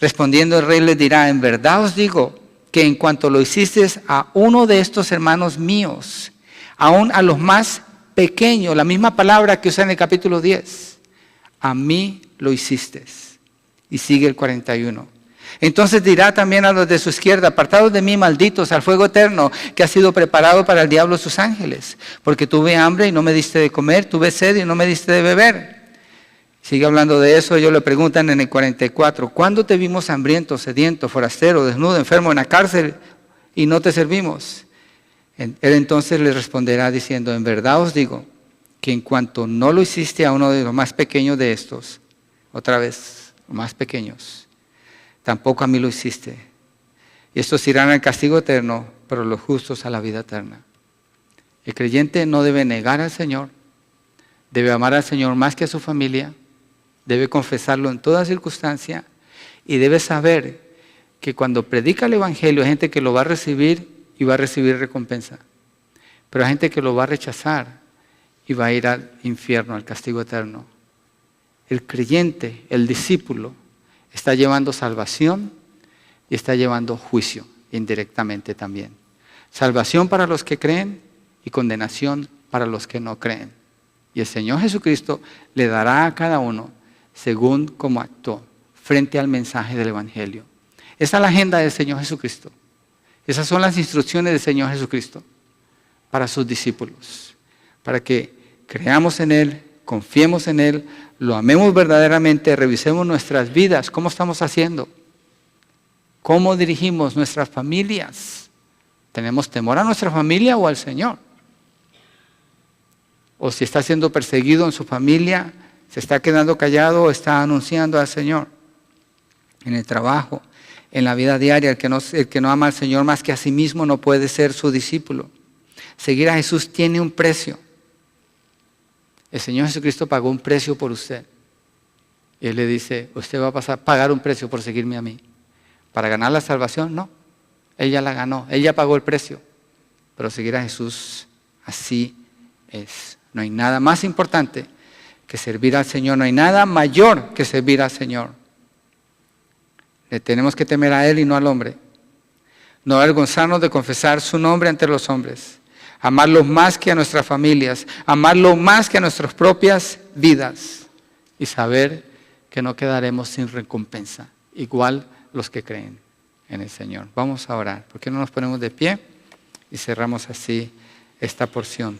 Respondiendo el rey les dirá, en verdad os digo que en cuanto lo hiciste a uno de estos hermanos míos, aún a los más pequeño, la misma palabra que usa en el capítulo 10. A mí lo hiciste. Y sigue el 41. Entonces dirá también a los de su izquierda, apartados de mí, malditos, al fuego eterno que ha sido preparado para el diablo y sus ángeles. Porque tuve hambre y no me diste de comer, tuve sed y no me diste de beber. Sigue hablando de eso, ellos le preguntan en el 44, ¿cuándo te vimos hambriento, sediento, forastero, desnudo, enfermo, en la cárcel y no te servimos? Él entonces les responderá diciendo, en verdad os digo que en cuanto no lo hiciste a uno de los más pequeños de estos, otra vez, los más pequeños, tampoco a mí lo hiciste. Y estos irán al castigo eterno, pero los justos a la vida eterna. El creyente no debe negar al Señor, debe amar al Señor más que a su familia, debe confesarlo en toda circunstancia y debe saber que cuando predica el Evangelio hay gente que lo va a recibir y va a recibir recompensa. Pero hay gente que lo va a rechazar y va a ir al infierno, al castigo eterno. El creyente, el discípulo, está llevando salvación y está llevando juicio indirectamente también. Salvación para los que creen y condenación para los que no creen. Y el Señor Jesucristo le dará a cada uno según como actuó frente al mensaje del Evangelio. Esa es la agenda del Señor Jesucristo. Esas son las instrucciones del Señor Jesucristo para sus discípulos, para que creamos en Él, confiemos en Él, lo amemos verdaderamente, revisemos nuestras vidas, cómo estamos haciendo, cómo dirigimos nuestras familias. ¿Tenemos temor a nuestra familia o al Señor? O si está siendo perseguido en su familia, se está quedando callado o está anunciando al Señor en el trabajo. En la vida diaria, el que no ama al Señor más que a sí mismo no puede ser su discípulo. Seguir a Jesús tiene un precio. El Señor Jesucristo pagó un precio por usted. Y Él le dice, usted va a pagar un precio por seguirme a mí. ¿Para ganar la salvación? No. Ella la ganó, ella pagó el precio. Pero seguir a Jesús así es. No hay nada más importante que servir al Señor. No hay nada mayor que servir al Señor. Le tenemos que temer a Él y no al hombre. No avergonzarnos de confesar su nombre ante los hombres. Amarlo más que a nuestras familias. Amarlo más que a nuestras propias vidas. Y saber que no quedaremos sin recompensa. Igual los que creen en el Señor. Vamos a orar. ¿Por qué no nos ponemos de pie? Y cerramos así esta porción.